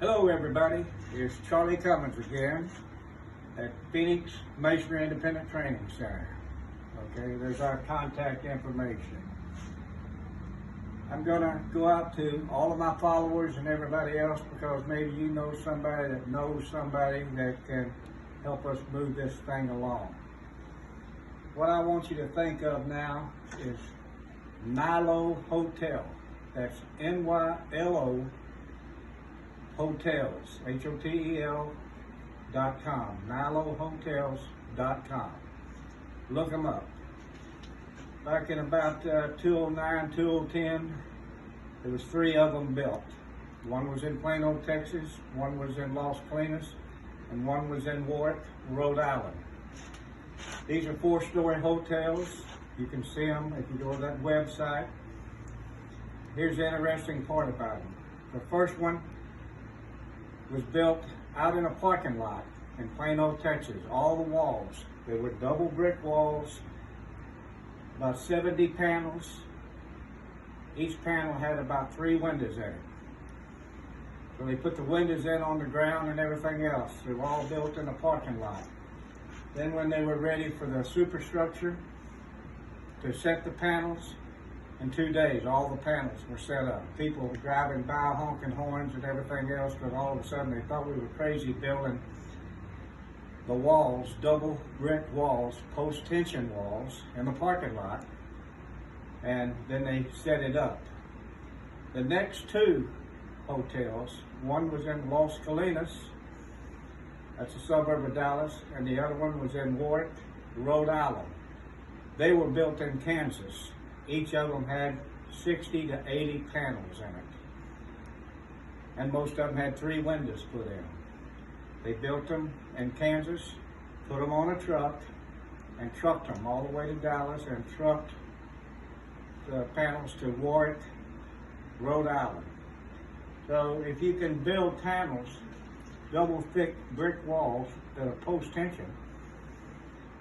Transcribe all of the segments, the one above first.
Hello everybody, it's Charlie Cummins again at Phoenix Masonry Independent Training Center. Okay, there's our contact information. I'm gonna go out to all of my followers and everybody else because maybe you know somebody that knows somebody that can help us move this thing along. What I want you to think of now is Nylo Hotel. That's Nylo Hotels, HOTEL.com, NyloHotels.com. Look them up. Back in about 2009, 2010, there was 3 of them built. One was in Plano, Texas, one was in Las Colinas, and one was in Warwick, Rhode Island. These are 4-story hotels. You can see them if you go to that website. Here's the interesting part about them. The first one was built out in a parking lot in Plano, Texas. All the walls, they were double brick walls, about 70 panels. Each panel had about 3 windows in it. So they put the windows in on the ground and everything else. They were all built in a parking lot. Then when they were ready for the superstructure to set the panels, in 2 days, all the panels were set up. People were driving by, honking horns and everything else, because all of a sudden they thought we were crazy building the walls, double brick walls, post-tension walls in the parking lot, and then they set it up. The next 2 hotels, one was in Las Colinas, that's a suburb of Dallas, and the other one was in Warwick, Rhode Island. They were built in Kansas. Each of them had 60 to 80 panels in it. And most of them had 3 windows put in. They built them in Kansas, put them on a truck, and trucked them all the way to Dallas and trucked the panels to Warwick, Rhode Island. So if you can build panels, double thick brick walls that are post-tension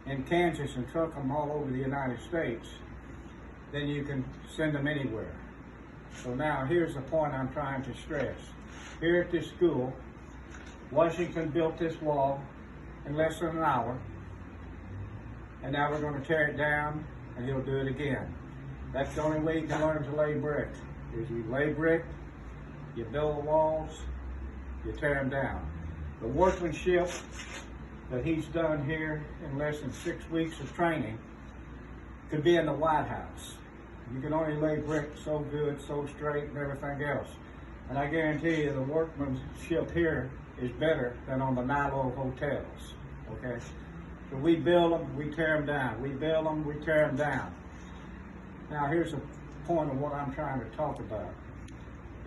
in Kansas and truck them all over the United States, then you can send them anywhere. So now here's the point I'm trying to stress. Here at this school, Washington built this wall in less than an hour, and now we're going to tear it down and he'll do it again. That's the only way you can learn to lay brick, is you lay brick, you build the walls, you tear them down. The workmanship that he's done here in less than 6 weeks of training could be in the White House. You can only lay brick so good, so straight, and everything else. And I guarantee you the workmanship here is better than on the Nylo hotels, okay? So we build them, we tear them down. We build them, we tear them down. Now here's the point of what I'm trying to talk about.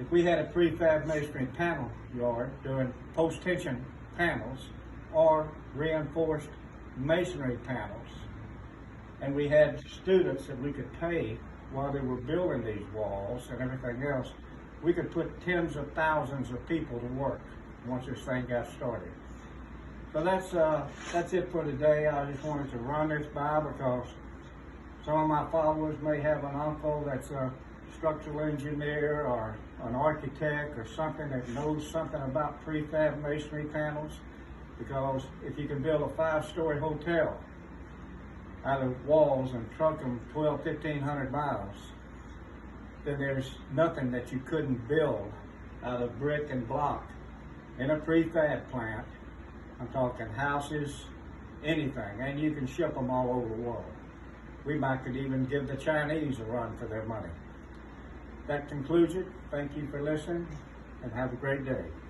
If we had a prefab masonry panel yard doing post-tension panels or reinforced masonry panels, and we had students that we could pay while they were building these walls and everything else, we could put tens of thousands of people to work once this thing got started. So that's it for today. I just wanted to run this by because some of my followers may have an uncle that's a structural engineer or an architect or something that knows something about prefab masonry panels, because if you can build a 5-story hotel out of walls and truck them 1,500 miles, then there's nothing that you couldn't build out of brick and block in a prefab plant. I'm talking houses, anything, and you can ship them all over the world. We might could even give the Chinese a run for their money. That concludes it. Thank you for listening, and have a great day.